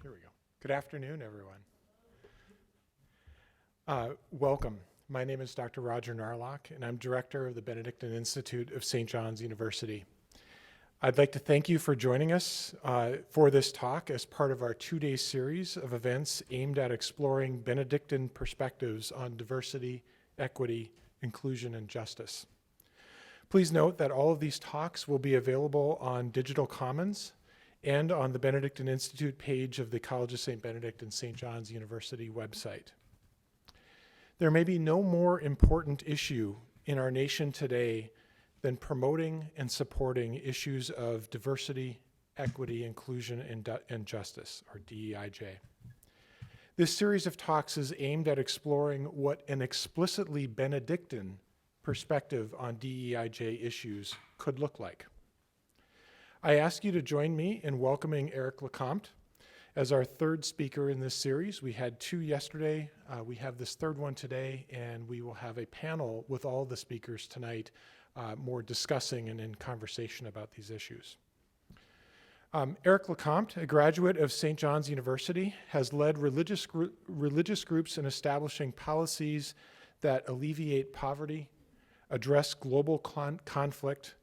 Here we go. Good afternoon, everyone. Welcome. My name is Dr. Roger Narlock, and I'm director of the Benedictine Institute of St. John's University. I'd like to thank you for joining us for this talk as part of our two-day series of events aimed at exploring Benedictine perspectives on diversity, equity, inclusion, and justice. Please note that all of these talks will be available on Digital Commons and on the Benedictine Institute page of the College of St. Benedict and St. John's University website. There may be no more important issue in our nation today than promoting and supporting issues of diversity, equity, inclusion, and justice, or DEIJ. This series of talks is aimed at exploring what an explicitly Benedictine perspective on DEIJ issues could look like. I ask you to join me in welcoming Eric LeCompte as our third speaker in this series. We had two yesterday, we have this third one today, and we will have a panel with all the speakers tonight, more discussing and in conversation about these issues. Eric LeCompte, a graduate of St. John's University, has led religious groups in establishing policies that alleviate poverty, address global conflict,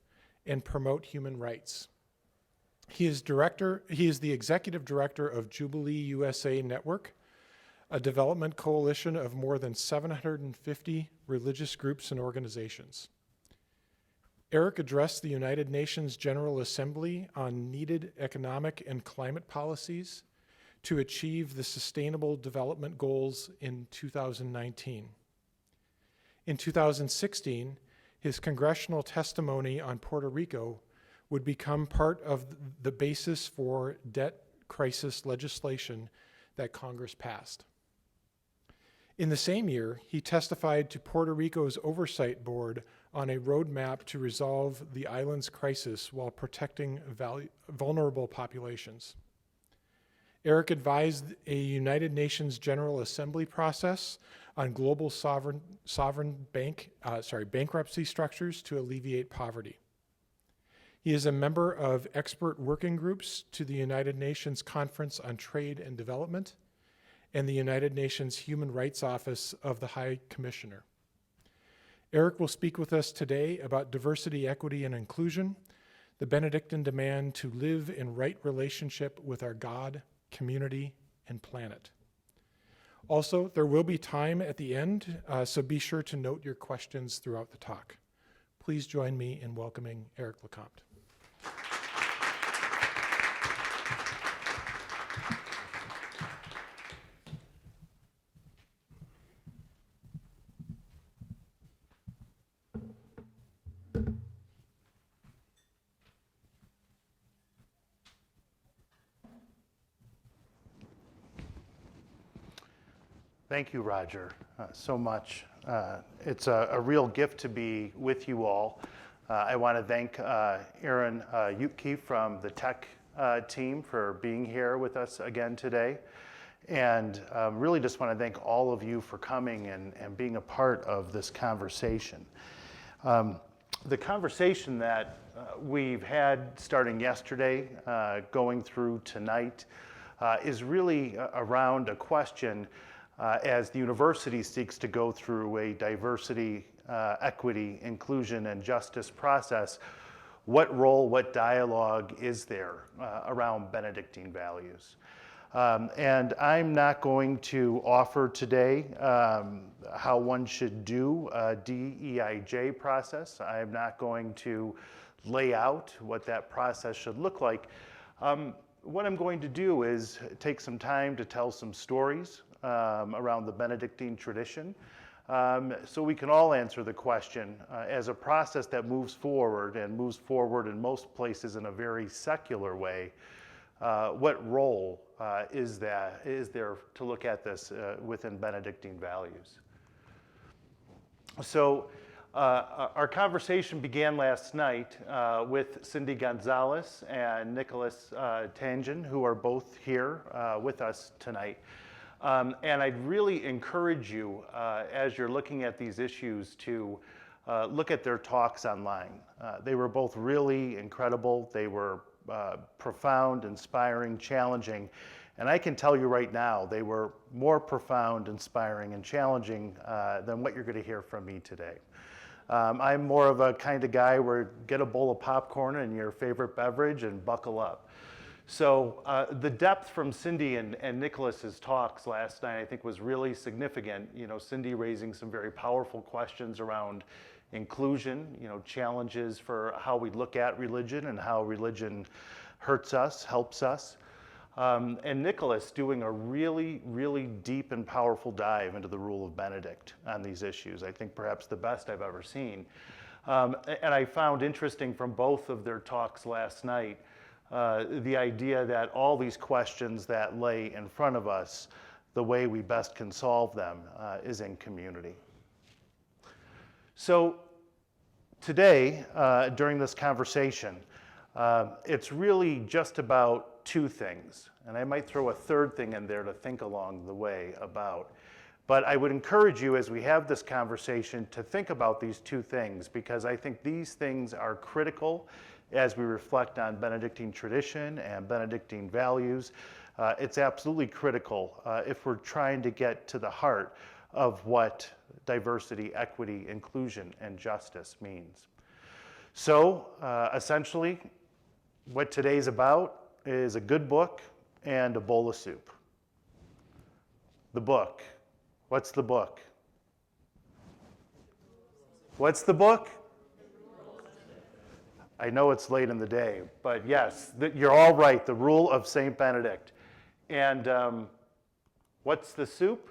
and promote human rights. He is the executive director of Jubilee USA Network, a development coalition of more than 750 religious groups and organizations. Eric addressed the United Nations General Assembly on needed economic and climate policies to achieve the Sustainable Development Goals in 2019. In 2016, his congressional testimony on Puerto Rico would become part of the basis for debt crisis legislation that Congress passed. In the same year, he testified to Puerto Rico's Oversight Board on a roadmap to resolve the island's crisis while protecting vulnerable populations. Eric advised a United Nations General Assembly process on global bankruptcy structures to alleviate poverty. He is a member of expert working groups to the United Nations Conference on Trade and Development and the United Nations Human Rights Office of the High Commissioner. Eric will speak with us today about diversity, equity, and inclusion, the Benedictine demand to live in right relationship with our God, community, and planet. Also, there will be time at the end, so be sure to note your questions throughout the talk. Please join me in welcoming Eric LeCompte. Thank you, Roger, so much. It's a real gift to be with you all. I want to thank Aaron Utke from the tech team for being here with us again today. And really just want to thank all of you for coming and being a part of this conversation. The conversation that we've had starting yesterday, going through tonight, is really around a question as the university seeks to go through a diversity, equity, inclusion, and justice process. What role, what dialogue is there around Benedictine values? And I'm not going to offer today how one should do a DEIJ process. I'm not going to lay out what that process should look like. What I'm going to do is take some time to tell some stories around the Benedictine tradition, so we can all answer the question as a process that moves forward in most places in a very secular way. What role is there to look at this within Benedictine values? So our conversation began last night with Cindy Gonzalez and Nicholas Tangen, who are both here with us tonight. And I'd really encourage you, as you're looking at these issues, to look at their talks online. They were both really incredible. They were profound, inspiring, challenging, And I can tell you right now, they were more profound, inspiring, and challenging than what you're going to hear from me today. I'm more of a kind of guy where get a bowl of popcorn and your favorite beverage and buckle up. So the depth from Cindy and Nicholas's talks last night, I think, was really significant. You know, Cindy raising some very powerful questions around inclusion, you know, challenges for how we look at religion and how religion hurts us, helps us. And Nicholas doing a really, really deep and powerful dive into the rule of Benedict on these issues. I think perhaps the best I've ever seen. And I found interesting from both of their talks last night, the idea that all these questions that lay in front of us, the way we best can solve them is in community. So today, during this conversation, it's really just about two things, and I might throw a third thing in there to think along the way about. But I would encourage you as we have this conversation to think about these two things, because I think these things are critical as we reflect on Benedictine tradition and Benedictine values. It's absolutely critical if we're trying to get to the heart of what diversity, equity, inclusion, and justice means. So essentially, what today's about is a good book and a bowl of soup. The book. What's the book? What's the book? I know it's late in the day, but yes, you're all right, the Rule of St. Benedict. And what's the soup?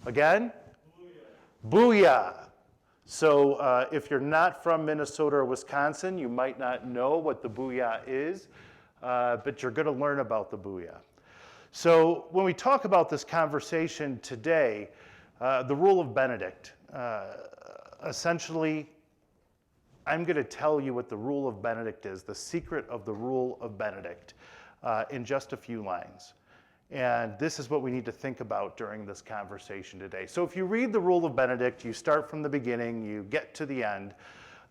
Again? Booyah. Booyah. So if you're not from Minnesota or Wisconsin, you might not know what the Booyah is, but you're going to learn about the Booyah. So when we talk about this conversation today, the Rule of Benedict, essentially, I'm going to tell you what the Rule of Benedict is, the secret of the Rule of Benedict, in just a few lines. And this is what we need to think about during this conversation today. So if you read the Rule of Benedict, you start from the beginning, you get to the end.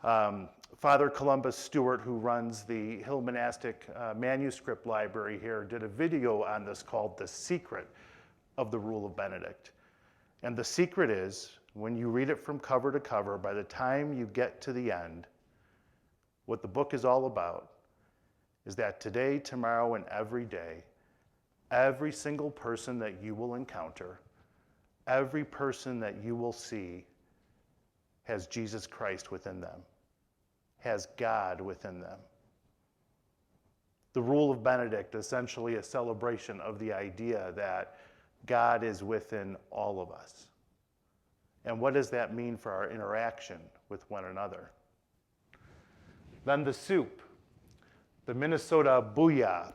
Father Columbus Stewart, who runs the Hill Monastic Manuscript Library here, did a video on this called The Secret of the Rule of Benedict. And the secret is, when you read it from cover to cover, by the time you get to the end, what the book is all about is that today, tomorrow, and every day, every single person that you will encounter, every person that you will see has Jesus Christ within them, has God within them. The Rule of Benedict, essentially a celebration of the idea that God is within all of us. And what does that mean for our interaction with one another? Then the soup, the Minnesota Booyah,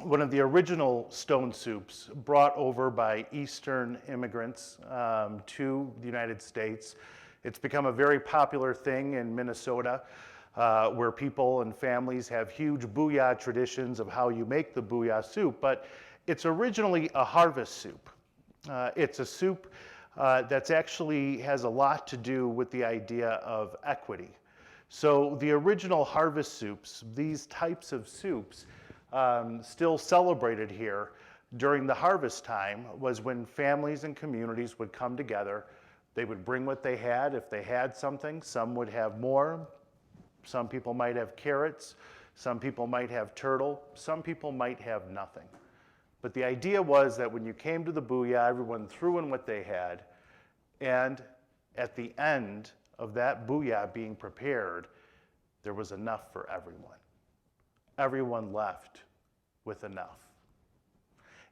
one of the original stone soups brought over by Eastern immigrants to the United States. It's become a very popular thing in Minnesota, where people and families have huge Booyah traditions of how you make the Booyah soup, but it's originally a harvest soup. It's a soup that actually has a lot to do with the idea of equity. So the original harvest soups, these types of soups, still celebrated here during the harvest time, was when families and communities would come together. They would bring what they had. If they had something, some would have more. Some people might have carrots. Some people might have turtle. Some people might have nothing. But the idea was that when you came to the Booyah, everyone threw in what they had. And at the end of that Booyah being prepared, there was enough for everyone. Everyone left with enough.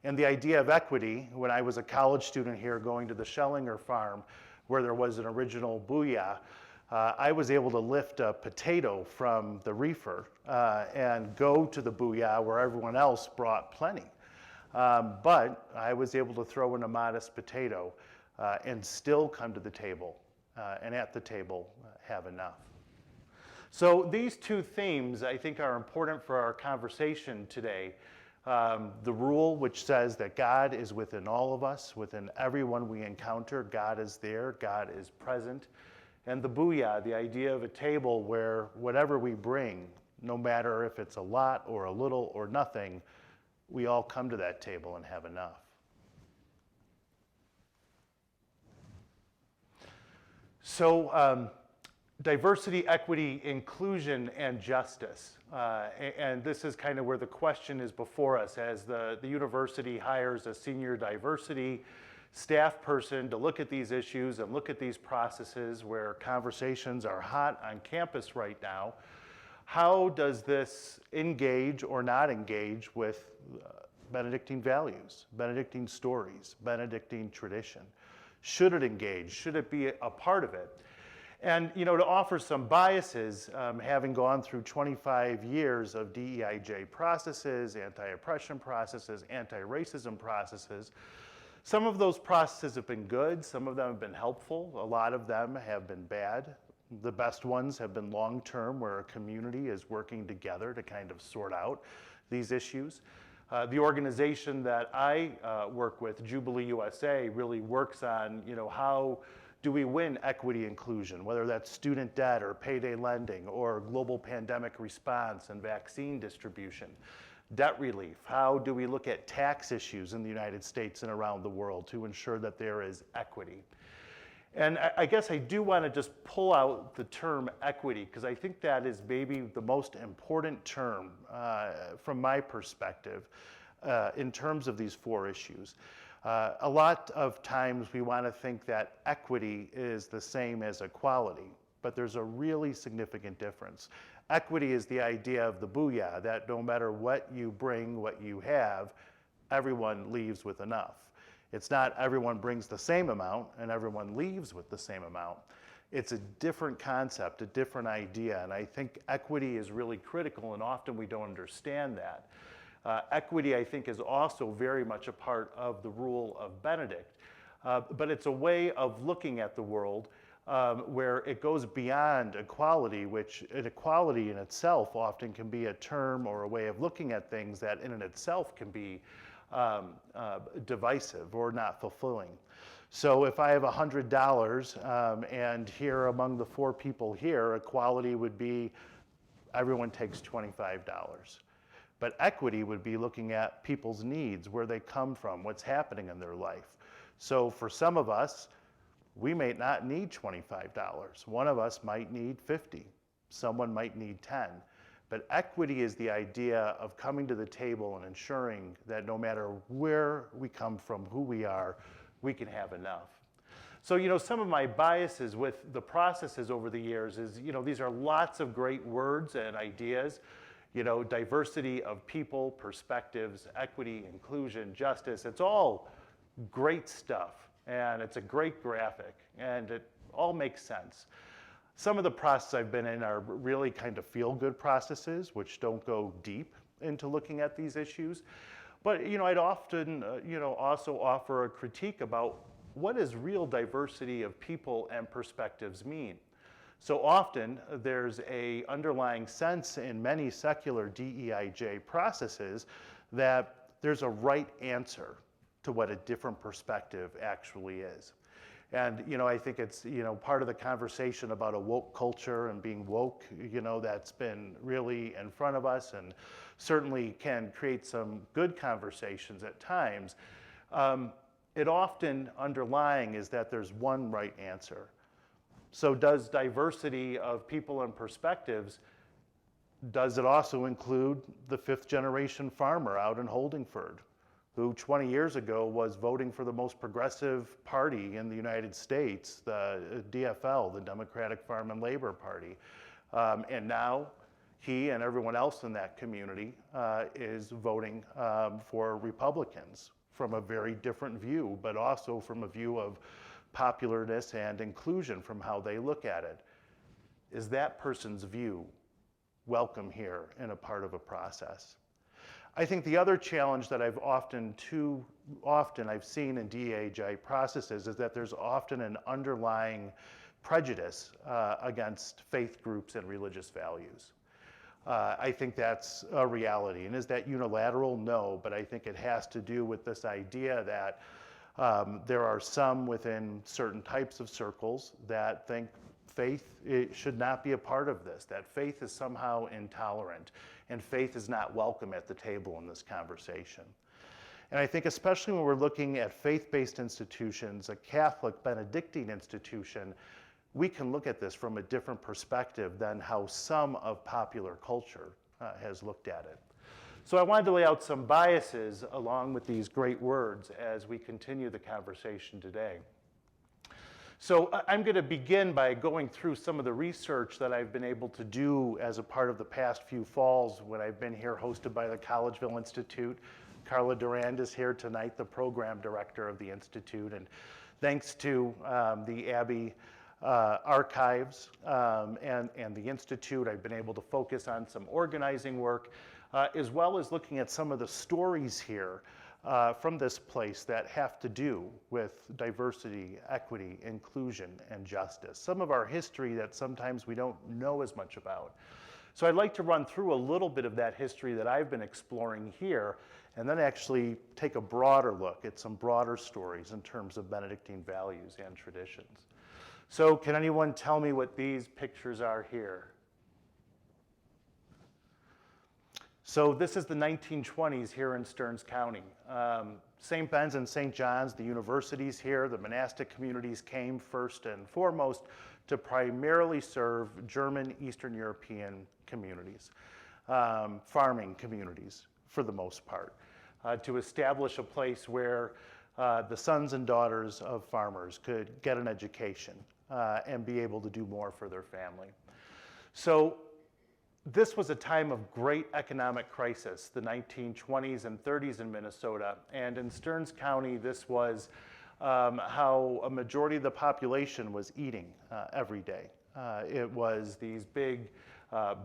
And the idea of equity, when I was a college student here going to the Schellinger farm where there was an original Booyah, I was able to lift a potato from the reefer and go to the Booyah where everyone else brought plenty. But I was able to throw in a modest potato and still come to the table and at the table have enough. So these two themes, I think, are important for our conversation today. The rule, which says that God is within all of us, within everyone we encounter, God is there, God is present. And the Booyah, the idea of a table where whatever we bring No matter if it's a lot or a little or nothing, we all come to that table and have enough. So diversity, equity, inclusion, and justice. And this is kind of where the question is before us as the university hires a senior diversity staff person to look at these issues and look at these processes where conversations are hot on campus right now. How does this engage or not engage with Benedictine values, Benedictine stories, Benedictine tradition? Should it engage? Should it be a part of it? And to offer some biases, having gone through 25 years of DEIJ processes, anti-oppression processes, anti-racism processes, some of those processes have been good, some of them have been helpful, a lot of them have been bad. The best ones have been long-term, where a community is working together to kind of sort out these issues. The organization that I work with, Jubilee USA, really works on, how do we win equity inclusion, whether that's student debt or payday lending or global pandemic response and vaccine distribution. Debt relief, how do we look at tax issues in the United States and around the world to ensure that there is equity? And I guess I do want to just pull out the term equity, because I think that is maybe the most important term from my perspective in terms of these four issues. A lot of times we want to think that equity is the same as equality, but there's a really significant difference. Equity is the idea of the Booyah, that no matter what you bring, what you have, everyone leaves with enough. It's not everyone brings the same amount and everyone leaves with the same amount. It's a different concept, a different idea, and I think equity is really critical, and often we don't understand that. Equity, I think, is also very much a part of the rule of Benedict, but it's a way of looking at the world where it goes beyond equality, which equality in itself often can be a term or a way of looking at things that in and itself can be divisive or not fulfilling. So if I have $100 and here among the four people here, equality would be everyone takes $25. But equity would be looking at people's needs, where they come from, what's happening in their life. So for some of us, we may not need $25. One of us might need 50. Someone might need 10. But equity is the idea of coming to the table and ensuring that no matter where we come from, who we are, we can have enough. So, some of my biases with the processes over the years is, these are lots of great words and ideas. Diversity of people, perspectives, equity, inclusion, justice, it's all great stuff. And it's a great graphic, and it all makes sense. Some of the processes I've been in are really kind of feel-good processes, which don't go deep into looking at these issues. But, I'd often, also offer a critique about what does real diversity of people and perspectives mean? So often, there's an underlying sense in many secular DEIJ processes that there's a right answer to what a different perspective actually is. And, I think it's, part of the conversation about a woke culture and being woke, that's been really in front of us and certainly can create some good conversations at times. It often underlying is that there's one right answer. So does diversity of people and perspectives, does it also include the fifth generation farmer out in Holdingford, who 20 years ago was voting for the most progressive party in the United States, the DFL, the Democratic Farm and Labor Party. And now he and everyone else in that community is voting for Republicans from a very different view, but also from a view of popularness and inclusion from how they look at it. Is that person's view welcome here in a part of a process? I think the other challenge that I've too often I've seen in DEIJ processes is that there's often an underlying prejudice against faith groups and religious values. I think that's a reality. And is that unilateral? No, but I think it has to do with this idea that there are some within certain types of circles that think faith it should not be a part of this, that faith is somehow intolerant, and faith is not welcome at the table in this conversation. And I think especially when we're looking at faith-based institutions, a Catholic Benedictine institution, we can look at this from a different perspective than how some of popular culture has looked at it. So I wanted to lay out some biases along with these great words as we continue the conversation today. So I'm going to begin by going through some of the research that I've been able to do as a part of the past few falls when I've been here hosted by the Collegeville Institute. Carla Durand is here tonight, the program director of the Institute, and thanks to the Abbey archives and the Institute, I've been able to focus on some organizing work, as well as looking at some of the stories here from this place that have to do with diversity, equity, inclusion, and justice. Some of our history that sometimes we don't know as much about. So I'd like to run through a little bit of that history that I've been exploring here, and then actually take a broader look at some broader stories in terms of Benedictine values and traditions. So can anyone tell me what these pictures are here? So this is the 1920s here in Stearns County. St. Ben's and St. John's, the universities here, the monastic communities came first and foremost to primarily serve German Eastern European communities, farming communities for the most part, to establish a place where the sons and daughters of farmers could get an education and be able to do more for their family. So this was a time of great economic crisis, the 1920s and 30s in Minnesota. And in Stearns County, this was how a majority of the population was eating every day. It was these big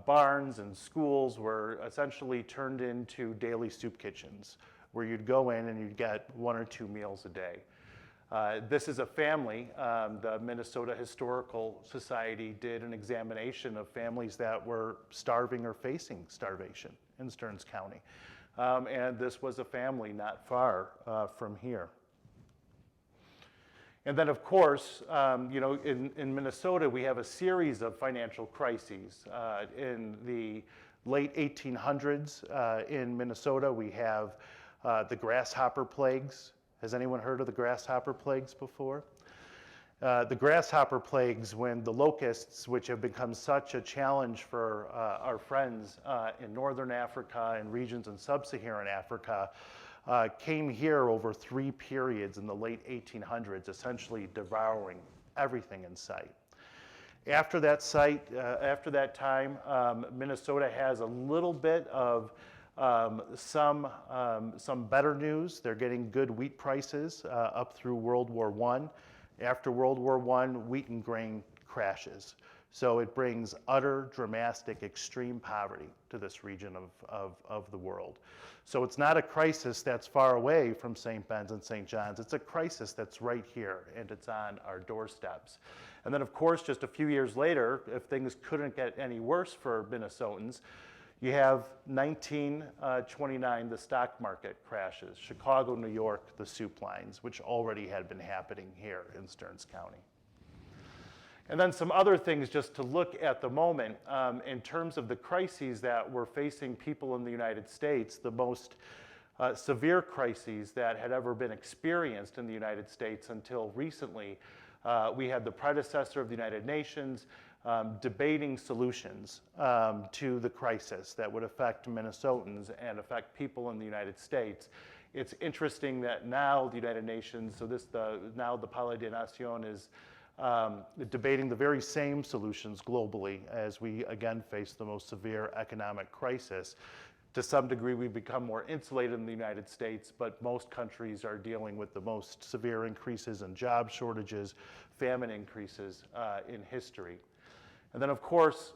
barns and schools were essentially turned into daily soup kitchens, where you'd go in and you'd get 1 or 2 meals a day. This is a family. The Minnesota Historical Society did an examination of families that were starving or facing starvation in Stearns County. And this was a family not far from here. And then, of course, in Minnesota, we have a series of financial crises. In the late 1800s in Minnesota, we have the grasshopper plagues. Has anyone heard of the grasshopper plagues before? The grasshopper plagues, when the locusts, which have become such a challenge for our friends in Northern Africa and regions in Sub-Saharan Africa, came here over 3 periods in the late 1800s, essentially devouring everything in sight. After that time, Minnesota has a little bit of some better news. They're getting good wheat prices up through World War I. After World War I, wheat and grain crashes. So it brings utter, dramatic, extreme poverty to this region of the world. So it's not a crisis that's far away from St. Ben's and St. John's. It's a crisis that's right here, and it's on our doorsteps. And then, of course, just a few years later, if things couldn't get any worse for Minnesotans, you have 1929, the stock market crashes. Chicago, New York, the soup lines, which already had been happening here in Stearns County. And then some other things just to look at the moment in terms of the crises that were facing people in the United States, the most severe crises that had ever been experienced in the United States until recently. We had the predecessor of the United Nations debating solutions to the crisis that would affect Minnesotans and affect people in the United States. It's interesting that now the United Nations, now the Palais des Nations is debating the very same solutions globally as we again face the most severe economic crisis. To some degree, we've become more insulated in the United States, but most countries are dealing with the most severe increases in job shortages, famine increases in history. And then, of course,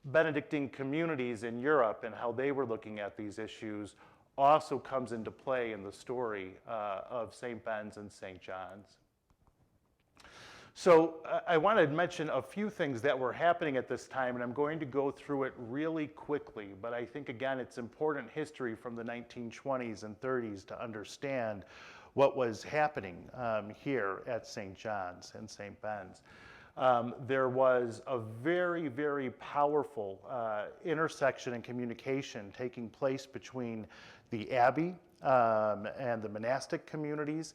Benedictine communities in Europe and how they were looking at these issues also comes into play in the story of St. Ben's and St. John's. So I want to mention a few things that were happening at this time, and I'm going to go through it really quickly, but I think, again, it's important history from the 1920s and 30s to understand what was happening here at St. John's and St. Ben's. there was a very, very powerful intersection and communication taking place between the abbey and the monastic communities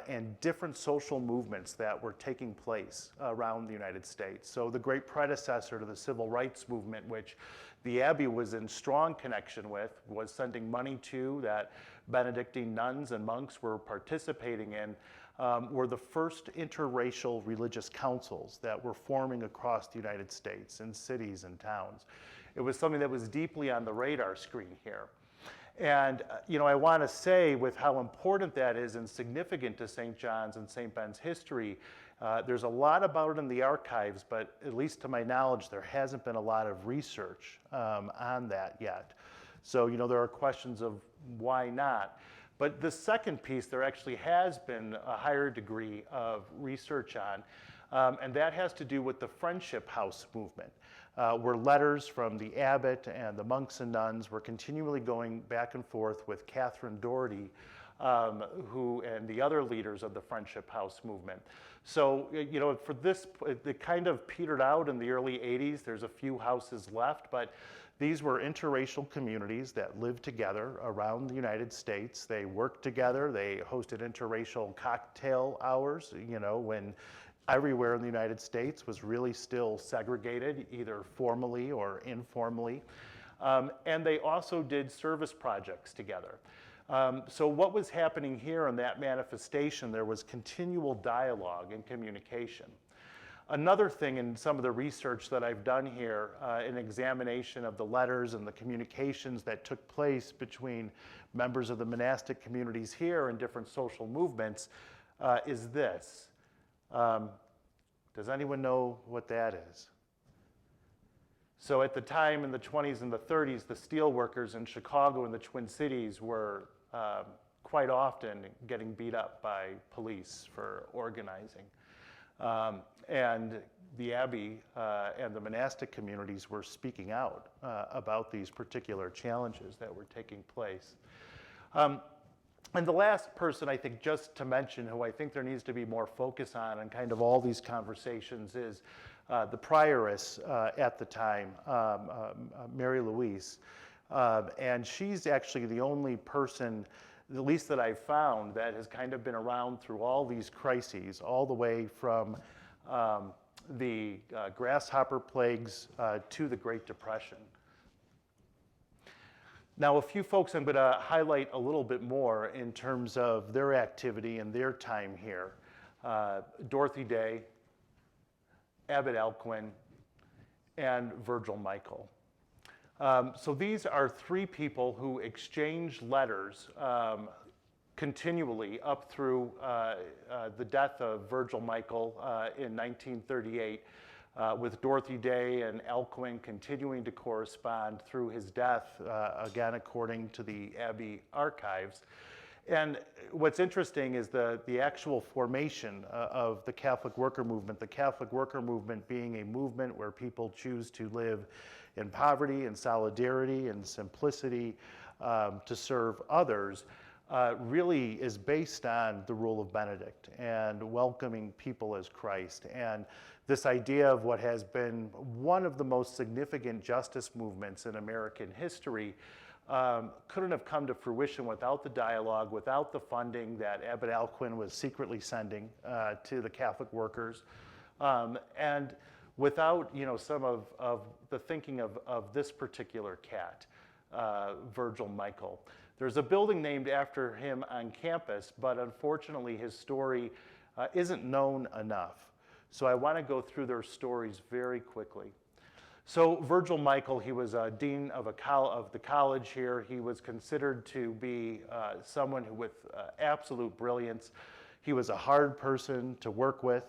and different social movements that were taking place around the United States. So the great predecessor to the civil rights movement, which the abbey was in strong connection with, was sending money to, that Benedictine nuns and monks were participating in, were the first interracial religious councils that were forming across the United States in cities and towns. It was something that was deeply on the radar screen here. And I want to say, with how important that is and significant to St. John's and St. Ben's history, there's a lot about it in the archives, but at least to my knowledge, there hasn't been a lot of research on that yet. So, there are questions of why not. But the second piece, there actually has been a higher degree of research on, and that has to do with the Friendship House movement, where letters from the abbot and the monks and nuns were continually going back and forth with Catherine Dorothy, who and the other leaders of the Friendship House movement. So, for this, it kind of petered out in the early 80s. There's a few houses left, but these were interracial communities that lived together around the United States. They worked together. They hosted interracial cocktail hours, when everywhere in the United States was really still segregated, either formally or informally. And they also did service projects together. So what was happening here in that manifestation, there was continual dialogue and communication. Another thing in some of the research that I've done here, an examination of the letters and the communications that took place between members of the monastic communities here and different social movements, is this. Does anyone know what that is? So at the time in the 20s and the 30s, the steel workers in Chicago and the Twin Cities were quite often getting beat up by police for organizing. And the abbey and the monastic communities were speaking out about these particular challenges that were taking place. And the last person, I think, just to mention, who I think there needs to be more focus on in kind of all these conversations, is the prioress at the time, Mary Louise. And she's actually the only person, at least that I've found, that has kind of been around through all these crises, all the way from the grasshopper plagues to the Great Depression. Now, a few folks I'm going to highlight a little bit more in terms of their activity and their time here. Dorothy Day, Abbot Alcuin, and Virgil Michael. So these are three people who exchanged letters continually up through the death of Virgil Michael in 1938, with Dorothy Day and Alcuin continuing to correspond through his death, again, according to the Abbey archives. And what's interesting is the actual formation of the Catholic worker movement being a movement where people choose to live in poverty and solidarity and simplicity to serve others, really is based on the rule of Benedict and welcoming people as Christ. And this idea of what has been one of the most significant justice movements in American history couldn't have come to fruition without the dialogue, without the funding that Abbot Alcuin was secretly sending to the Catholic workers, and without some of the thinking of this particular cat, Virgil Michael. There's a building named after him on campus, but unfortunately his story isn't known enough. So I want to go through their stories very quickly. So Virgil Michael, he was a dean of the college here. He was considered to be someone with absolute brilliance. He was a hard person to work with.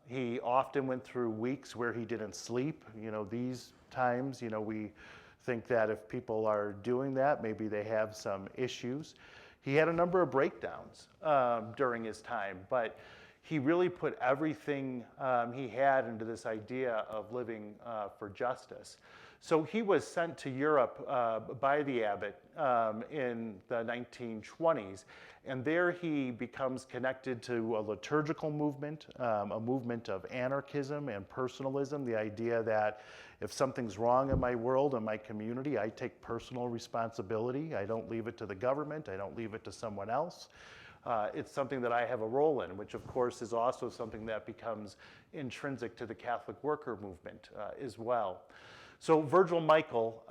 He often went through weeks where he didn't sleep. These times, we think that if people are doing that, maybe they have some issues. He had a number of breakdowns during his time, but he really put everything he had into this idea of living for justice. So he was sent to Europe by the abbot in the 1920s, and there he becomes connected to a liturgical movement, a movement of anarchism and personalism, the idea that if something's wrong in my world, in my community, I take personal responsibility. I don't leave it to the government. I don't leave it to someone else. It's something that I have a role in, which of course is also something that becomes intrinsic to the Catholic worker movement as well. So Virgil Michael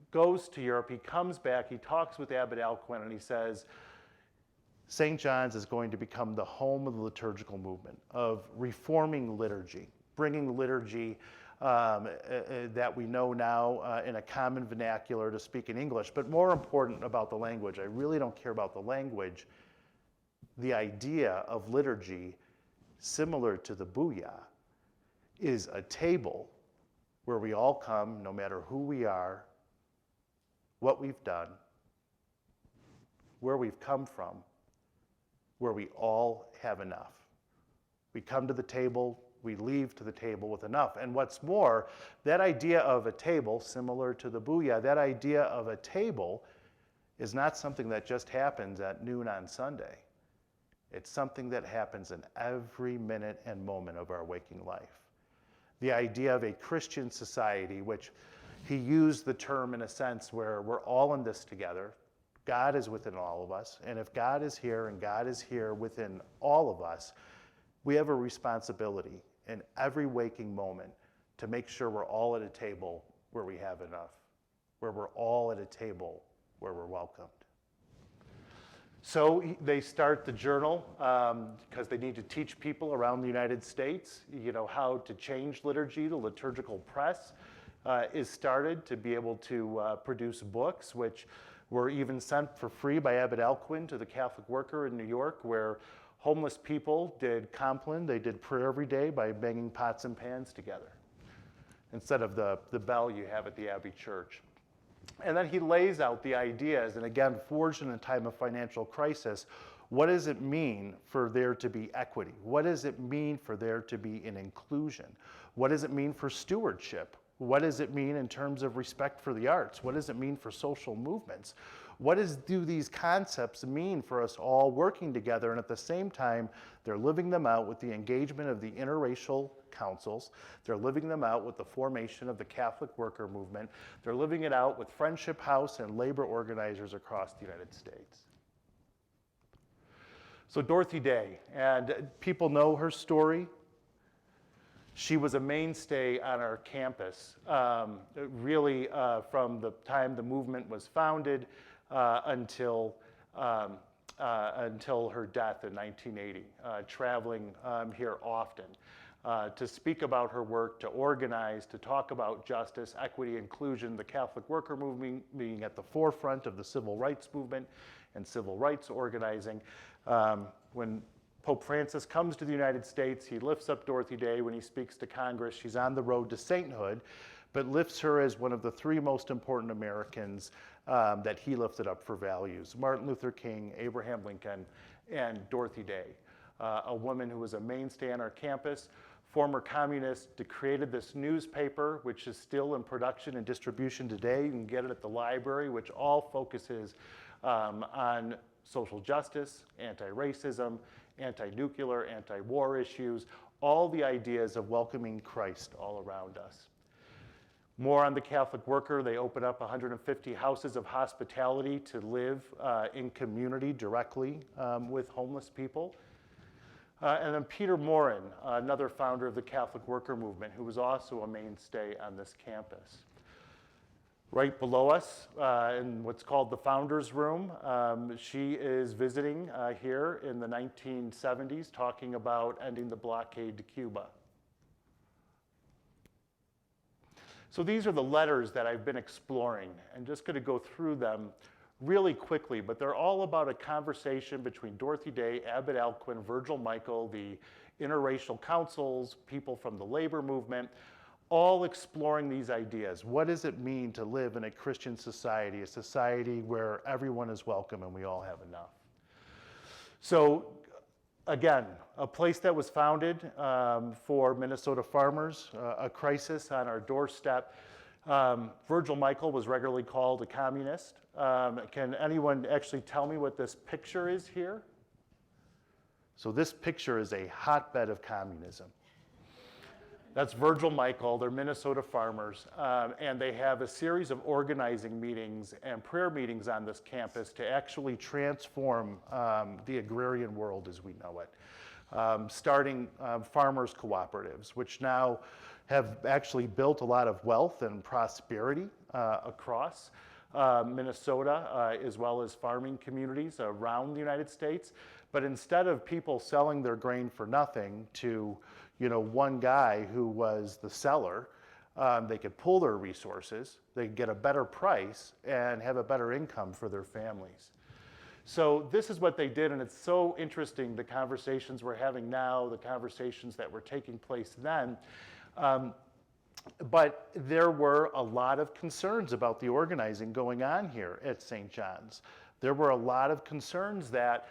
goes to Europe, he comes back, he talks with Abbot Alcuin, and he says, St. John's is going to become the home of the liturgical movement, of reforming liturgy, bringing liturgy that we know now in a common vernacular to speak in English, but more important about the language. I really don't care about the language. The idea of liturgy, similar to the Booyah, is a table where we all come, no matter who we are, what we've done, where we've come from, where we all have enough. We come to the table, we leave to the table with enough. And what's more, that idea of a table, similar to the Booyah, that idea of a table is not something that just happens at noon on Sunday. It's something that happens in every minute and moment of our waking life. The idea of a Christian society, which he used the term in a sense where we're all in this together. God is within all of us. And if God is here and God is here within all of us, we have a responsibility in every waking moment to make sure we're all at a table where we have enough, where we're all at a table where we're welcomed. So they start the journal because they need to teach people around the United States, how to change liturgy. The liturgical press is started to be able to produce books, which were even sent for free by Abbot Alcuin to the Catholic worker in New York, where homeless people did Compline. They did prayer every day by banging pots and pans together instead of the bell you have at the Abbey Church. And then he lays out the ideas, and again, forged in a time of financial crisis, what does it mean for there to be equity? What does it mean for there to be an inclusion? What does it mean for stewardship? What does it mean in terms of respect for the arts? What does it mean for social movements? What do these concepts mean for us all working together? And at the same time, they're living them out with the engagement of the interracial councils. They're living them out with the formation of the Catholic worker movement. They're living it out with Friendship House and labor organizers across the United States. So Dorothy Day, and people know her story. She was a mainstay on our campus, really from the time the movement was founded until her death in 1980, traveling here often to speak about her work, to organize, to talk about justice, equity, inclusion, the Catholic worker movement being at the forefront of the civil rights movement and civil rights organizing. When Pope Francis comes to the United States, he lifts up Dorothy Day when he speaks to Congress. She's on the road to sainthood, but lifts her as one of the three most important Americans that he lifted up for values: Martin Luther King, Abraham Lincoln, and Dorothy Day, a woman who was a mainstay on our campus, former communist, created this newspaper, which is still in production and distribution today. You can get it at the library, which all focuses on social justice, anti-racism, anti-nuclear, anti-war issues, all the ideas of welcoming Christ all around us. More on the Catholic worker, they open up 150 houses of hospitality to live in community directly with homeless people. And then Peter Morin, another founder of the Catholic worker movement, who was also a mainstay on this campus. Right below us, in what's called the Founders Room, she is visiting here in the 1970s, talking about ending the blockade to Cuba. So these are the letters that I've been exploring. I'm just going to go through them really quickly, but they're all about a conversation between Dorothy Day, Abbot Alcuin, Virgil Michael, the interracial councils, people from the labor movement, all exploring these ideas. What does it mean to live in a Christian society, a society where everyone is welcome and we all have enough? So again, a place that was founded for Minnesota farmers, a crisis on our doorstep. Virgil Michael was regularly called a communist. Can anyone actually tell me what this picture is here? So this picture is a hotbed of communism. That's Virgil Michael. They're Minnesota farmers, and they have a series of organizing meetings and prayer meetings on this campus to actually transform the agrarian world as we know it. Starting farmers cooperatives, which now have actually built a lot of wealth and prosperity across Minnesota, as well as farming communities around the United States. But instead of people selling their grain for nothing to one guy who was the seller, they could pool their resources, they could get a better price, and have a better income for their families. So this is what they did, and it's so interesting, the conversations we're having now, the conversations that were taking place then. But there were a lot of concerns about the organizing going on here at St. John's. There were a lot of concerns that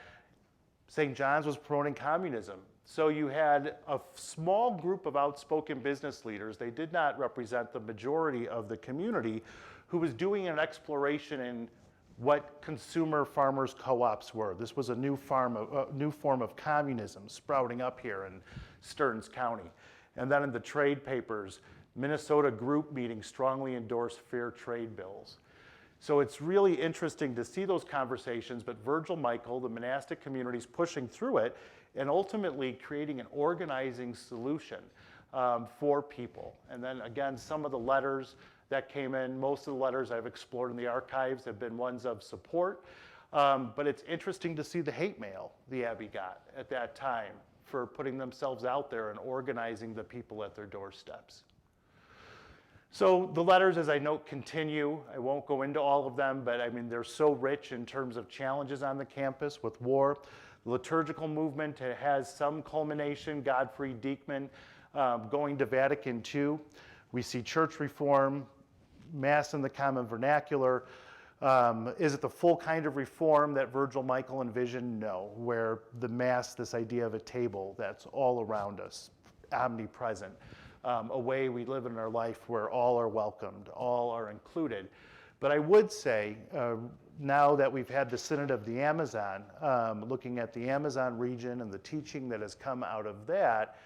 St. John's was promoting communism. So you had a small group of outspoken business leaders, they did not represent the majority of the community, who was doing an exploration in what consumer farmers co-ops were. This was a new form of communism sprouting up here in Stearns County. And then in the trade papers, Minnesota group meetings strongly endorsed fair trade bills. So it's really interesting to see those conversations, but Virgil Michael, the monastic community's pushing through it and ultimately creating an organizing solution for people. And then again, some of the letters that came in, most of the letters I've explored in the archives have been ones of support, but it's interesting to see the hate mail the Abbey got at that time for putting themselves out there and organizing the people at their doorsteps. So the letters, as I note, continue. I won't go into all of them, but I mean, they're so rich in terms of challenges on the campus with war. The liturgical movement has some culmination, Godfrey Diekman going to Vatican II. We see church reform, Mass in the common vernacular. Is it the full kind of reform that Virgil Michael envisioned? No, where the Mass, this idea of a table that's all around us, omnipresent. A way we live in our life where all are welcomed, all are included. But I would say, now that we've had the Synod of the Amazon, looking at the Amazon region and the teaching that has come out of that,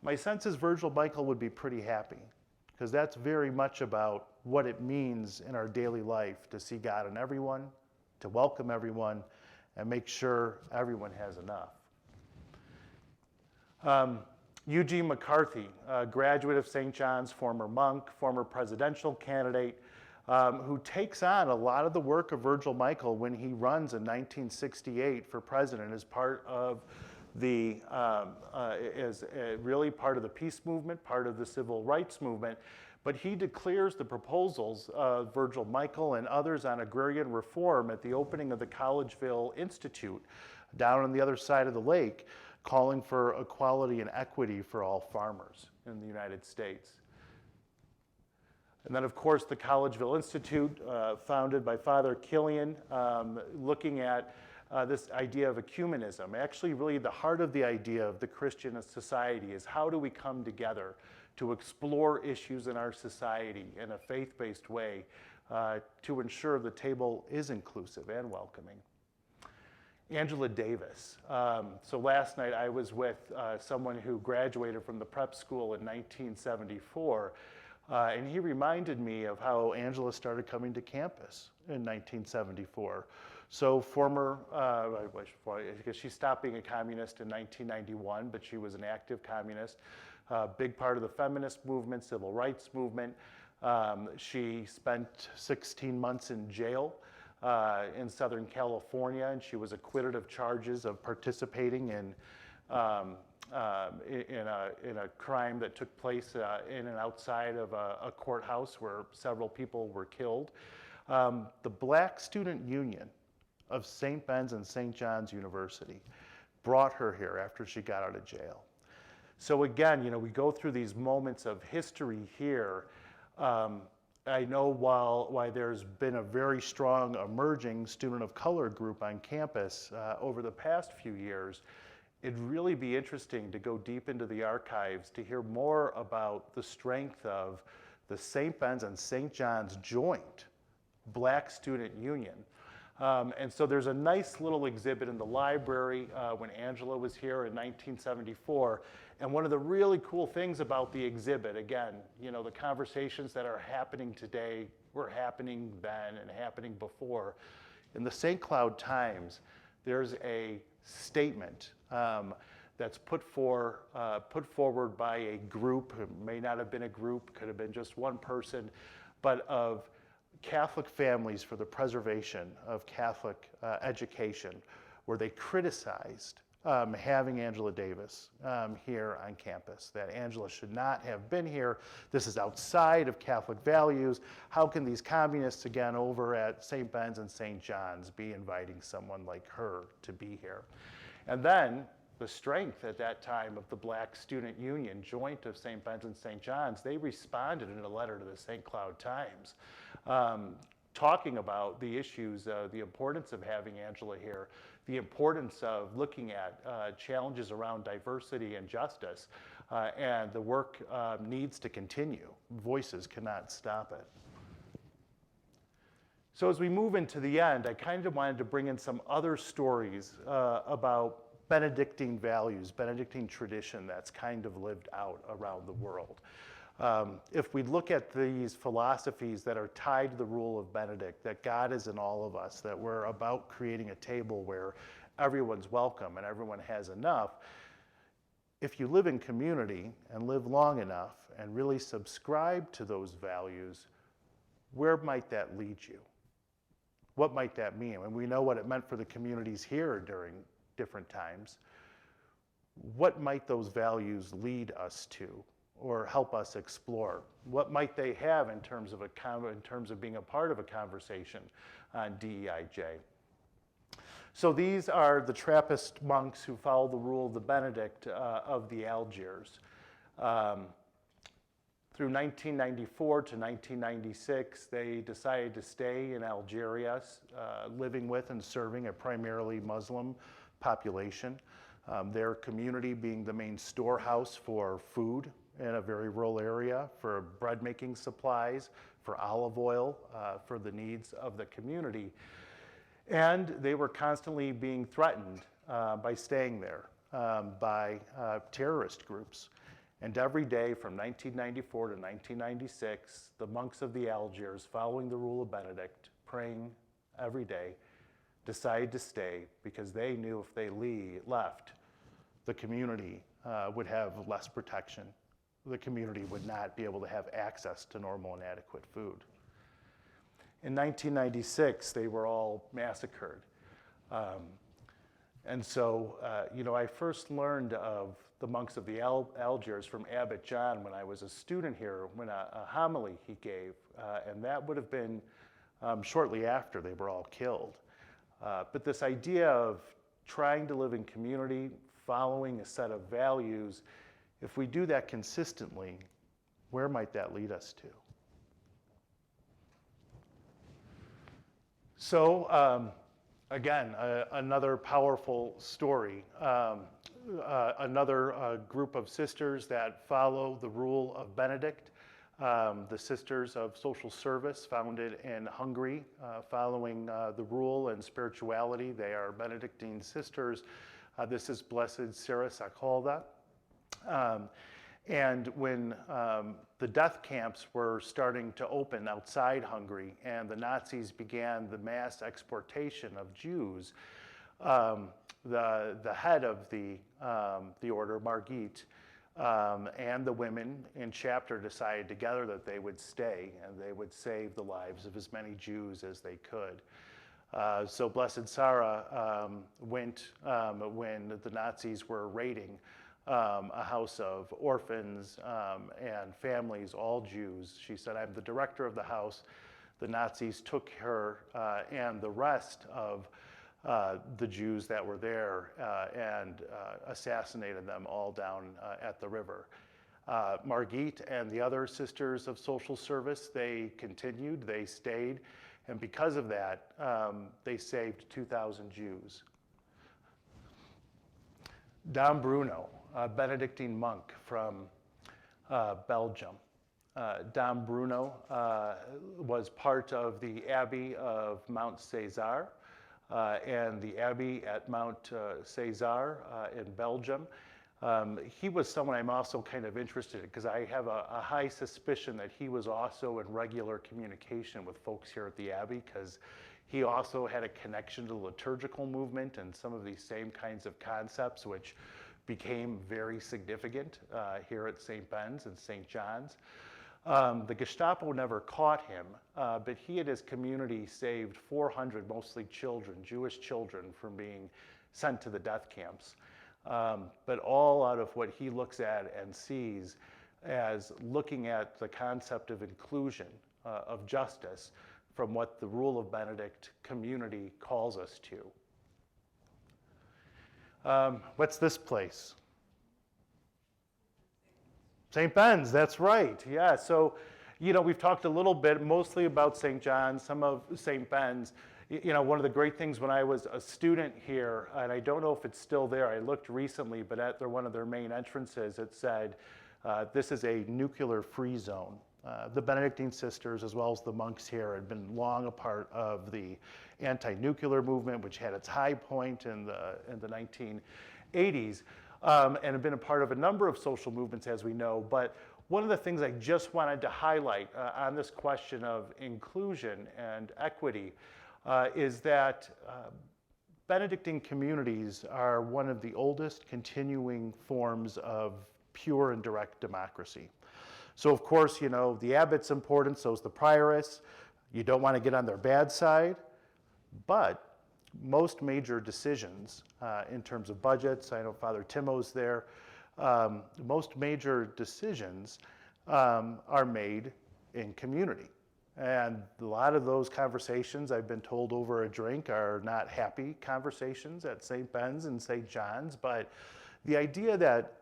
my sense is Virgil Michael would be pretty happy, because that's very much about what it means in our daily life to see God in everyone, to welcome everyone, and make sure everyone has enough. Eugene McCarthy, a graduate of St. John's, former monk, former presidential candidate, who takes on a lot of the work of Virgil Michael when he runs in 1968 for president as part of the, really part of the peace movement, part of the civil rights movement. But he declares the proposals of Virgil Michael and others on agrarian reform at the opening of the Collegeville Institute down on the other side of the lake, calling for equality and equity for all farmers in the United States. And then, of course, the Collegeville Institute, founded by Father Killian, looking at this idea of ecumenism. Actually, really the heart of the idea of the Christian society is how do we come together to explore issues in our society in a faith-based way to ensure the table is inclusive and welcoming. Angela Davis. So last night I was with someone who graduated from the prep school in 1974, and he reminded me of how Angela started coming to campus in 1974. So former, because she stopped being a communist in 1991, but she was an active communist, big part of the feminist movement, civil rights movement. She spent 16 months in jail in Southern California, and she was acquitted of charges of participating in a crime that took place in and outside of a courthouse where several people were killed. The Black Student Union of St. Ben's and St. John's University brought her here after she got out of jail. So again, we go through these moments of history here. I know why there's been a very strong emerging student of color group on campus over the past few years, it'd really be interesting to go deep into the archives to hear more about the strength of the St. Ben's and St. John's joint Black Student Union. And so there's a nice little exhibit in the library when Angela was here in 1974. And one of the really cool things about the exhibit, again, the conversations that are happening today were happening then and happening before. In the St. Cloud Times, there's a statement that's put forward by a group. It may not have been a group, could have been just one person, but of Catholic Families for the Preservation of Catholic Education, where they criticized having Angela Davis here on campus, that Angela should not have been here. This is outside of Catholic values. How can these communists, again, over at St. Ben's and St. John's be inviting someone like her to be here? And then the strength at that time of the Black Student Union joint of St. Ben's and St. John's, they responded in a letter to the St. Cloud Times, talking about the issues, the importance of having Angela here, the importance of looking at challenges around diversity and justice, and the work needs to continue. Voices cannot stop it. So as we move into the end, I kind of wanted to bring in some other stories about Benedictine values, Benedictine tradition that's kind of lived out around the world. If we look at these philosophies that are tied to the rule of Benedict, that God is in all of us, that we're about creating a table where everyone's welcome and everyone has enough, if you live in community and live long enough and really subscribe to those values, where might that lead you? What might that mean? And we know what it meant for the communities here during different times. What might those values lead us to or help us explore? What might they have in terms of being a part of a conversation on DEIJ? So these are the Trappist monks who follow the rule of the Benedict of the Algiers. Through 1994 to 1996, they decided to stay in Algeria, living with and serving a primarily Muslim population. Their community being the main storehouse for food in a very rural area, for bread making supplies, for olive oil, for the needs of the community. And they were constantly being threatened by staying there by terrorist groups. And every day from 1994 to 1996, the monks of the Algiers, following the rule of Benedict, praying every day, decided to stay because they knew if they left, the community would have less protection. The community would not be able to have access to normal and adequate food. In 1996, they were all massacred. And so, I first learned of the monks of the Algiers from Abbot John when I was a student here, when a homily he gave, and that would have been shortly after they were all killed. But this idea of trying to live in community, following a set of values, if we do that consistently, where might that lead us to? So, again, another powerful story. Another group of sisters that follow the rule of Benedict, the Sisters of Social Service, founded in Hungary, following the rule and spirituality. They are Benedictine sisters. This is Blessed Sarah Sakolda. And when the death camps were starting to open outside Hungary and the Nazis began the mass exportation of Jews, the head of the order, Margit, and the women in chapter decided together that they would stay and they would save the lives of as many Jews as they could. So Blessed Sarah went when the Nazis were raiding a house of orphans and families, all Jews. She said, "I'm the director of the house." The Nazis took her and the rest of the Jews that were there and assassinated them all down at the river. Margit and the other Sisters of Social Service, they continued, they stayed, and because of that, they saved 2,000 Jews. Bruno, a Benedictine monk from Belgium, Dom Bruno was part of the Abbey of Mount César and the Abbey at Mount César in Belgium. He was someone I'm also kind of interested in because I have a high suspicion that he was also in regular communication with folks here at the Abbey because he also had a connection to the liturgical movement and some of these same kinds of concepts which became very significant here at St. Ben's and St. John's. The Gestapo never caught him, but he and his community saved 400, mostly children, Jewish children, from being sent to the death camps. But all out of what he looks at and sees as looking at the concept of inclusion, of justice, from what the Rule of Benedict community calls us to. What's this place? St. Ben's, that's right. Yeah, so, we've talked a little bit, mostly about St. John's, some of St. Ben's. One of the great things when I was a student here, and I don't know if it's still there, I looked recently, but at one of their main entrances, it said, this is a nuclear-free zone. The Benedictine sisters, as well as the monks here, had been long a part of the anti-nuclear movement, which had its high point in the 1980s. And have been a part of a number of social movements, as we know. But one of the things I just wanted to highlight on this question of inclusion and equity is that Benedictine communities are one of the oldest continuing forms of pure and direct democracy. So, of course, the abbot's important, so is the prioress. You don't want to get on their bad side, but most major decisions in terms of budgets, I know Father Timo's there, most major decisions are made in community. And a lot of those conversations, I've been told over a drink, are not happy conversations at St. Ben's and St. John's, but the idea that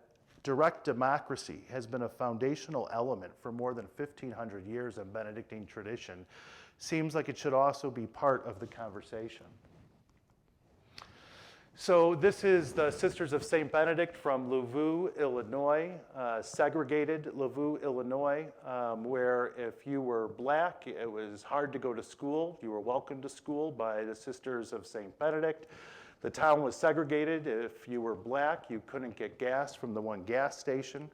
direct democracy has been a foundational element for more than 1,500 years in Benedictine tradition seems like it should also be part of the conversation. So this is the Sisters of St. Benedict from Louvoux, Illinois, segregated Louvoux, Illinois, where if you were black, it was hard to go to school. You were welcomed to school by the Sisters of St. Benedict. The town was segregated. If you were black, you couldn't get gas from the one gas station.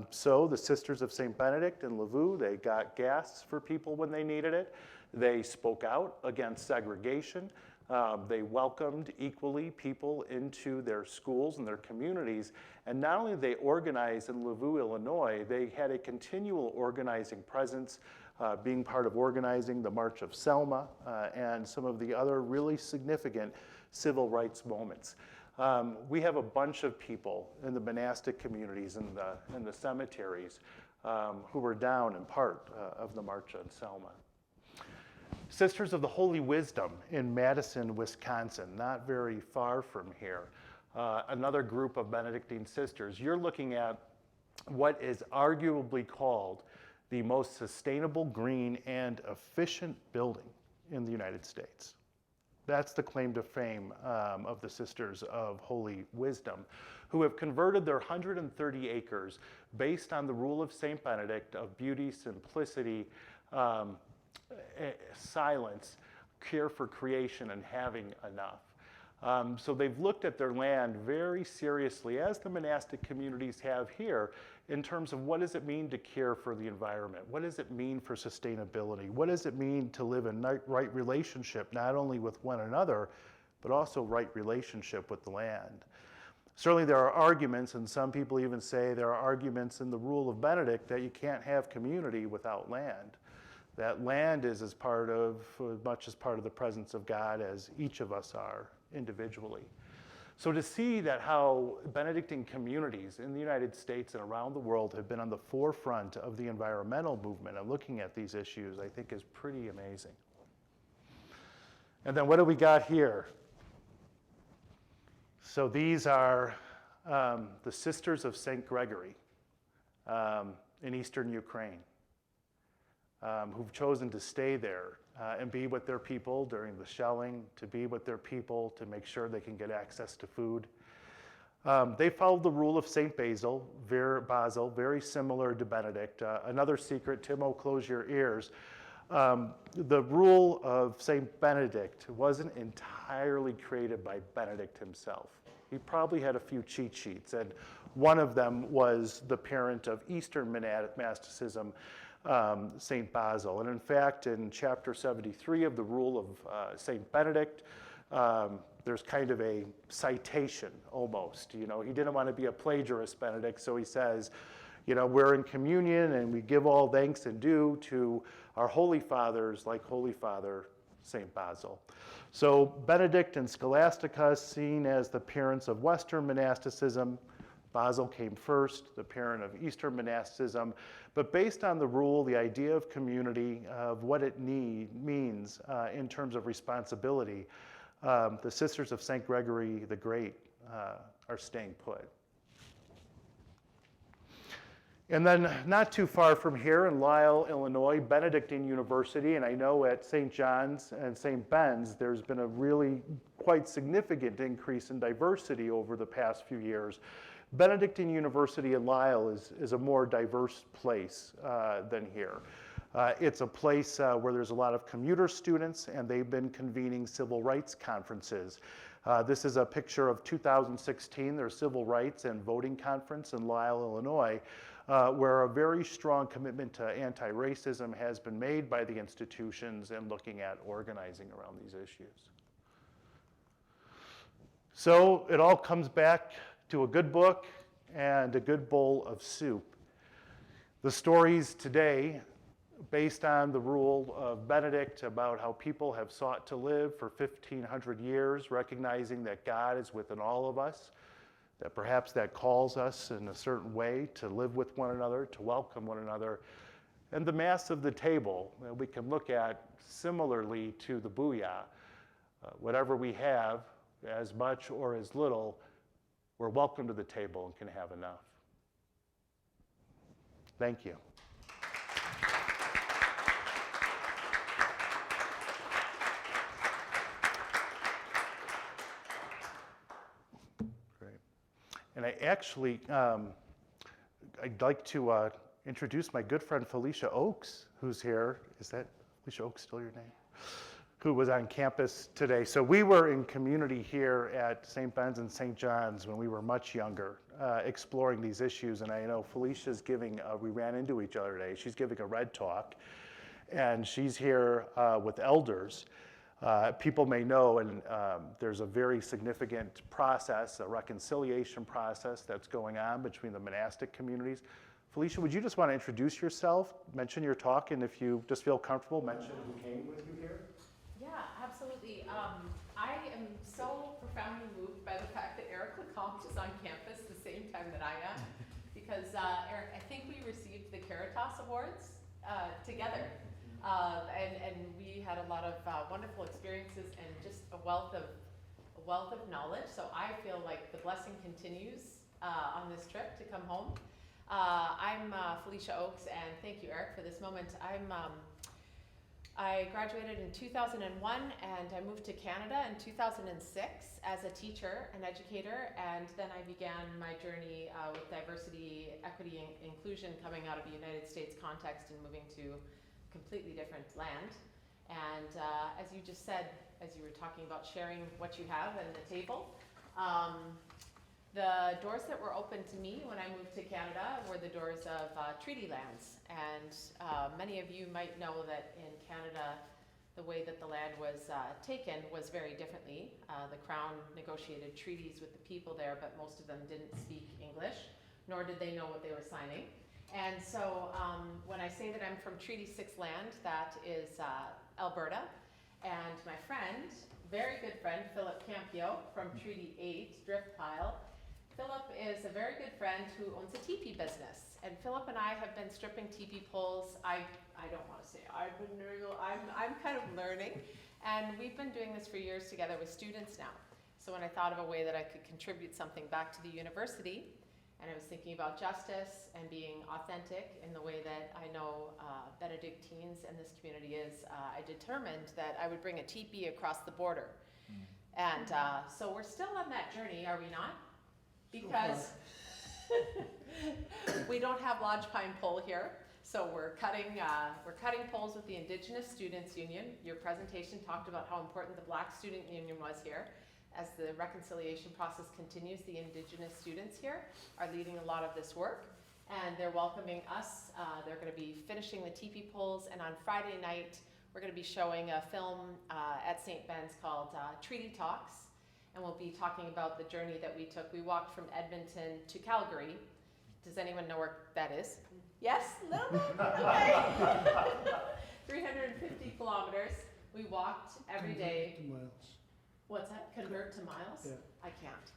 So the Sisters of St. Benedict in Louvoux, they got gas for people when they needed it. They spoke out against segregation. They welcomed equally people into their schools and their communities. And not only did they organize in Louvoux, Illinois, they had a continual organizing presence, being part of organizing the March of Selma and some of the other really significant civil rights moments. We have a bunch of people in the monastic communities in the cemeteries who were down in part of the March on Selma. Sisters of the Holy Wisdom in Madison, Wisconsin, not very far from here. Another group of Benedictine sisters. You're looking at what is arguably called the most sustainable, green, and efficient building in the United States. That's the claim to fame of the Sisters of Holy Wisdom, who have converted their 130 acres based on the rule of St. Benedict of beauty, simplicity, silence, care for creation, and having enough. So they've looked at their land very seriously, as the monastic communities have here, in terms of what does it mean to care for the environment? What does it mean for sustainability? What does it mean to live in right relationship, not only with one another, but also right relationship with the land? Certainly there are arguments, and some people even say there are arguments in the Rule of Benedict that you can't have community without land. That land is as much as part of the presence of God as each of us are individually. So to see that how Benedictine communities in the United States and around the world have been on the forefront of the environmental movement and looking at these issues, I think is pretty amazing. And then what do we got here? So these are the Sisters of St. Gregory in eastern Ukraine. Who've chosen to stay there and be with their people during the shelling, to be with their people, to make sure they can get access to food. They followed the rule of St. Basil, very similar to Benedict. Another secret, Timo, close your ears. The rule of St. Benedict wasn't entirely created by Benedict himself. He probably had a few cheat sheets, and one of them was the parent of Eastern monasticism, St. Basil. And in fact, in chapter 73 of the rule of St. Benedict, there's kind of a citation almost. You know, he didn't want to be a plagiarist, Benedict, so he says, you know, we're in communion and we give all thanks and due to our holy fathers like Holy Father St. Basil. So Benedict and Scholastica, seen as the parents of Western monasticism. Basil came first, the parent of Eastern monasticism. But based on the rule, the idea of community, of what it means in terms of responsibility, the Sisters of St. Gregory the Great are staying put. And then not too far from here in Lisle, Illinois, Benedictine University, and I know at St. John's and St. Ben's, there's been a really quite significant increase in diversity over the past few years. Benedictine University in Lisle is a more diverse place than here. It's a place where there's a lot of commuter students, and they've been convening civil rights conferences. This is a picture of 2016, their civil rights and voting conference in Lisle, Illinois, where a very strong commitment to anti-racism has been made by the institutions in looking at organizing around these issues. So it all comes back to a good book and a good bowl of soup. The stories today, based on the rule of Benedict about how people have sought to live for 1,500 years, recognizing that God is within all of us, that perhaps that calls us in a certain way to live with one another, to welcome one another. And the Mass of the table, we can look at similarly to the Booyah. Whatever we have, as much or as little, we're welcome to the table and can have enough. Thank you. Great. And I actually, I'd like to introduce my good friend Felicia Oaks, who's here. Is that Felicia Oaks still your name? Who was on campus today. So we were in community here at St. Ben's and St. John's when we were much younger, exploring these issues. And I know Felicia's giving, we ran into each other today, she's giving a Red Talk, and she's here with elders. People may know, and there's a very significant process, a reconciliation process that's going on between the monastic communities. Felicia, would you just want to introduce yourself, mention your talk, and if you just feel comfortable, mention who came with you here? Yeah, absolutely. I am so profoundly moved by the fact that Eric LeCompte is on campus the same time that I am, because Eric, I think we received the Caritas Awards together, and we had a lot of wonderful experiences and just a wealth of knowledge. So I feel like the blessing continues on this trip to come home. I'm Felicia Oaks, and thank you, Eric, for this moment. I graduated in 2001, and I moved to Canada in 2006 as a teacher and educator, and then I began my journey with diversity, equity, and inclusion coming out of a United States context and moving to a completely different land. And as you just said, as you were talking about sharing what you have and the table, the doors that were open to me when I moved to Canada were the doors of treaty lands. And many of you might know that in Canada, the way that the land was taken was very differently. The Crown negotiated treaties with the people there, but most of them didn't speak English, nor did they know what they were signing. And so when I say that I'm from Treaty 6 land, that is Alberta. And my friend, very good friend, Philip Campio from Treaty 8, Drift Pile. Philip is a very good friend who owns a teepee business. And Philip and I have been stripping teepee poles. I don't want to say I'm kind of learning. And we've been doing this for years together with students now. So when I thought of a way that I could contribute something back to the university, and I was thinking about justice and being authentic in the way that I know Benedictines and this community is, I determined that I would bring a teepee across the border. And so we're still on that journey, are we not? because we don't have Lodge Pine Pole here. So we're cutting poles with the Indigenous Students Union. Your presentation talked about how important the Black Student Union was here. As the reconciliation process continues, the Indigenous students here are leading a lot of this work, and they're welcoming us. They're going to be finishing the teepee poles, and on Friday night, we're going to be showing a film at St. Ben's called Treaty Talks, and we'll be talking about the journey that we took. We walked from Edmonton to Calgary. Does anyone know where that is? Yes, a little bit? Okay. 350 kilometers. We walked every day. Miles. What's that? Convert to miles? Yeah. I can't.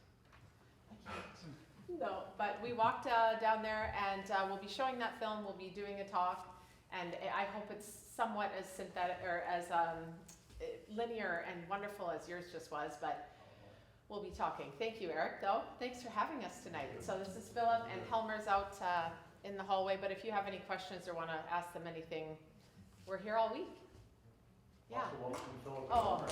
No, but we walked down there, and we'll be showing that film. We'll be doing a talk, and I hope it's somewhat as synthetic or as linear and wonderful as yours just was, but we'll be talking. Thank you, Eric, though. Thanks for having us tonight. So this is Philip, and Helmer's out in the hallway, but if you have any questions or want to ask them anything, we're here all week. Yeah. Oh.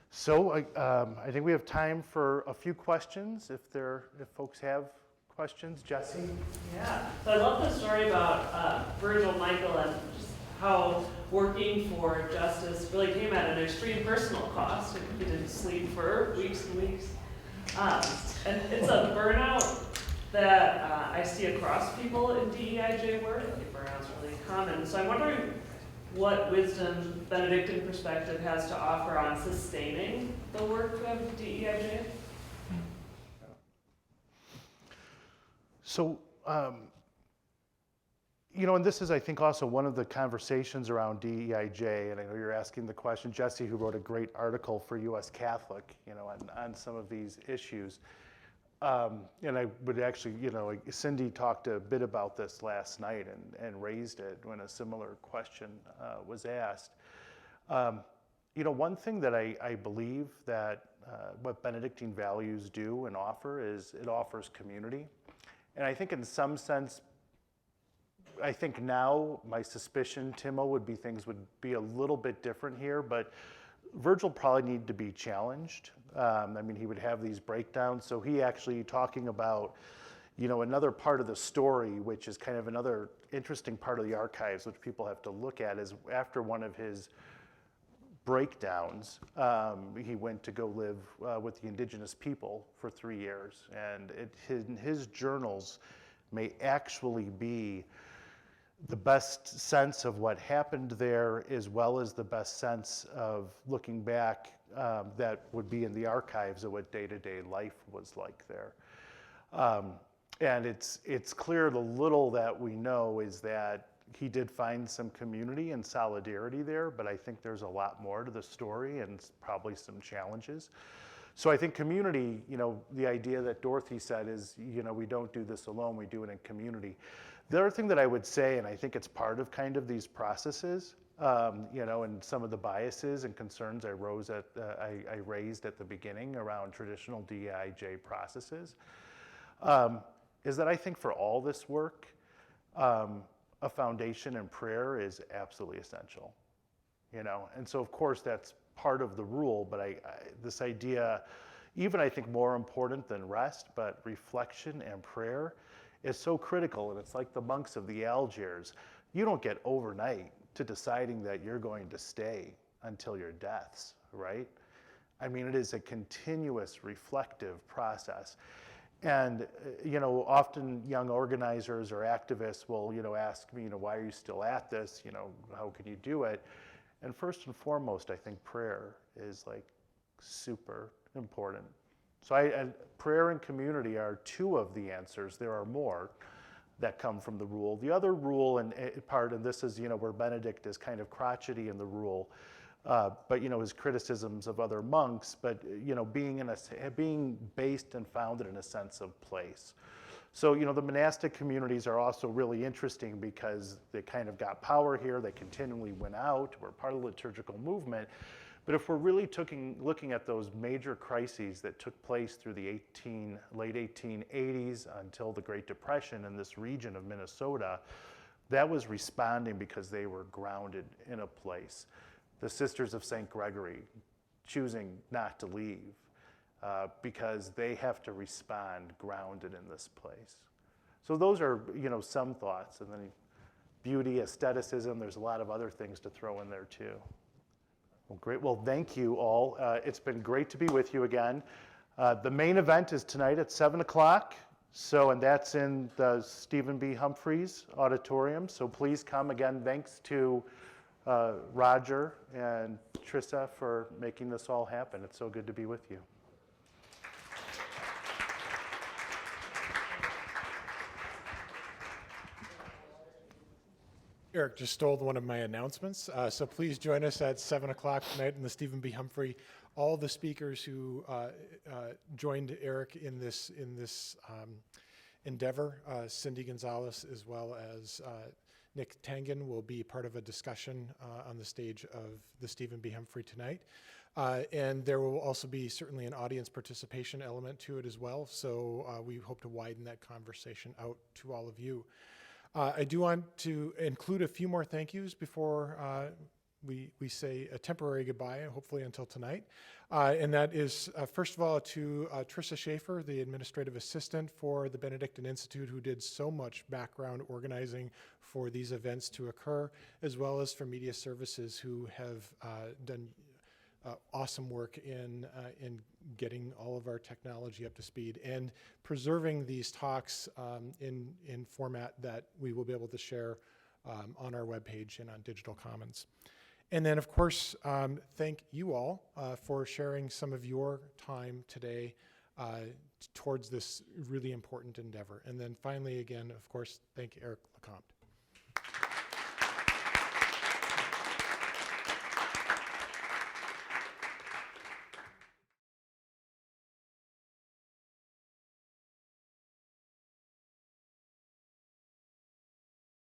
So I think we have time for a few questions if folks have questions. Jesse? Yeah, so I love the story about Virgil Michael and just how working for justice really came at an extreme personal cost. He didn't sleep for weeks and weeks. And it's a burnout that I see across people in DEIJ work. I think burnout's really common. So I'm wondering what wisdom Benedictine Perspective has to offer on sustaining the work of DEIJ. So, and this is, I think, also one of the conversations around DEIJ, and I know you're asking the question, Jesse, who wrote a great article for U.S. Catholic, on some of these issues. And I would actually, Cindy talked a bit about this last night and raised it when a similar question was asked. One thing that I believe that what Benedictine values do and offer is it offers community. And I think in some sense, I think now my suspicion, Timo, would be things would be a little bit different here, but Virgil probably needed to be challenged. He would have these breakdowns. So he actually talking about, another part of the story, which is kind of another interesting part of the archives, which people have to look at, is after one of his breakdowns, he went to go live with the indigenous people for 3 years. And his journals may actually be the best sense of what happened there, as well as the best sense of looking back that would be in the archives of what day-to-day life was like there. And it's clear the little that we know is that he did find some community and solidarity there, but I think there's a lot more to the story and probably some challenges. So I think community, the idea that Dorothy said is, we don't do this alone, we do it in community. The other thing that I would say, and I think it's part of kind of these processes, and some of the biases and concerns I raised at the beginning around traditional DEIJ processes, is that I think for all this work, a foundation in prayer is absolutely essential, And so of course that's part of the rule, but this idea, even I think more important than rest, but reflection and prayer is so critical. And it's like the monks of the Algiers. You don't get overnight to deciding that you're going to stay until your deaths, right? It is a continuous reflective process. And, often young organizers or activists will, ask me, why are you still at this? How can you do it? And first and foremost, I think prayer is super important. So prayer and community are two of the answers. There are more that come from the rule. The other rule and this is, where Benedict is kind of crotchety in the rule, but his criticisms of other monks, but being based and founded in a sense of place. So the monastic communities are also really interesting because they kind of got power here. They continually went out. We're part of the liturgical movement. But if we're really looking at those major crises that took place through the late 1880s until the Great Depression in this region of Minnesota, that was responding because they were grounded in a place. The Sisters of St. Gregory choosing not to leave because they have to respond grounded in this place. So those are, some thoughts. And then beauty, aestheticism, there's a lot of other things to throw in there too. Well, great. Well, thank you all. It's been great to be with you again. The main event is tonight at 7 o'clock. And that's in the Stephen B. Humphreys Auditorium. So please come. Again, thanks to Roger and Trissa for making this all happen. It's so good to be with you. Eric just stole one of my announcements. So please join us at 7 o'clock tonight in the Stephen B. Humphrey. All the speakers who joined Eric in this endeavor, Cindy Gonzalez as well as Nick Tangen, will be part of a discussion on the stage of the Stephen B. Humphrey tonight. And there will also be certainly an audience participation element to it as well. So we hope to widen that conversation out to all of you. I do want to include a few more thank yous before we say a temporary goodbye, hopefully until tonight. And that is, first of all, to Trissa Schaefer, the administrative assistant for the Benedictine Institute, who did so much background organizing for these events to occur, as well as for media services, who have done awesome work in getting all of our technology up to speed and preserving these talks in format that we will be able to share on our webpage and on Digital Commons. And then, of course, thank you all for sharing some of your time today towards this really important endeavor. And then finally, again, of course, thank Eric LeCompte.